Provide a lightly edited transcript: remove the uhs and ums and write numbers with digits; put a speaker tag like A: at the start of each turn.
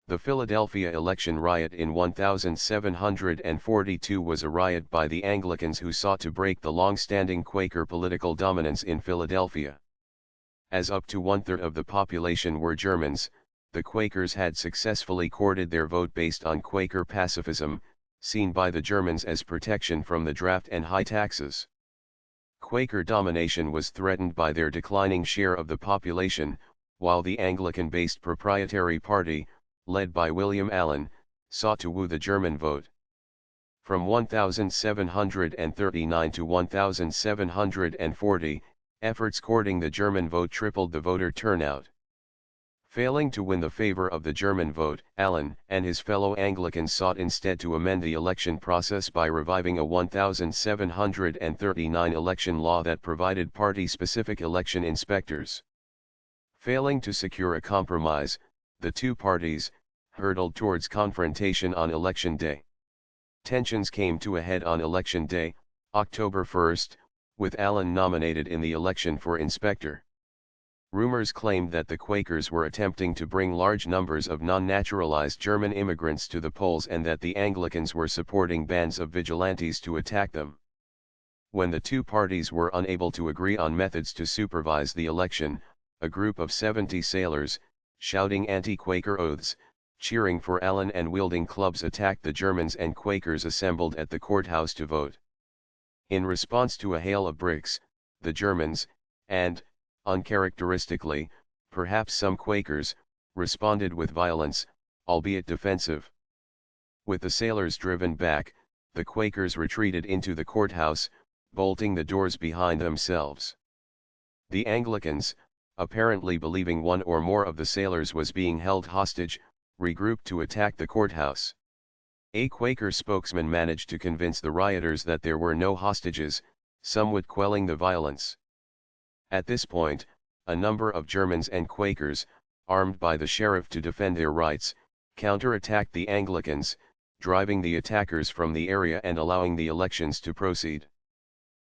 A: The Philadelphia election riot in 1742 was a riot by the Anglicans who sought to break the long-standing Quaker political dominance in Philadelphia. As up to one-third of the population were Germans, the Quakers had successfully courted their vote based on Quaker pacifism, seen by the Germans as protection from the draft and high taxes. Quaker domination was threatened by their declining share of the population, while the Anglican-based Proprietary Party, led by William Allen, sought to woo the German vote. From 1739 to 1740, efforts courting the German vote tripled the voter turnout. Failing to win the favor of the German vote, Allen and his fellow Anglicans sought instead to amend the election process by reviving a 1739 election law that provided party-specific election inspectors. Failing to secure a compromise, the two parties hurtled towards confrontation on Election Day. Tensions came to a head on Election Day, October 1, with Allen nominated in the election for inspector. Rumors claimed that the Quakers were attempting to bring large numbers of non-naturalized German immigrants to the polls and that the Anglicans were supporting bands of vigilantes to attack them. When the two parties were unable to agree on methods to supervise the election, a group of 70 sailors, shouting anti-Quaker oaths, cheering for Allen and wielding clubs attacked the Germans and Quakers assembled at the courthouse to vote. In response to a hail of bricks, the Germans, and, uncharacteristically, perhaps some Quakers, responded with violence, albeit defensive. With the sailors driven back, the Quakers retreated into the courthouse, bolting the doors behind themselves. The Anglicans, apparently believing one or more of the sailors was being held hostage, regrouped to attack the courthouse. A Quaker spokesman managed to convince the rioters that there were no hostages, somewhat quelling the violence. At this point, a number of Germans and Quakers, armed by the sheriff to defend their rights, counterattacked the Anglicans, driving the attackers from the area and allowing the elections to proceed.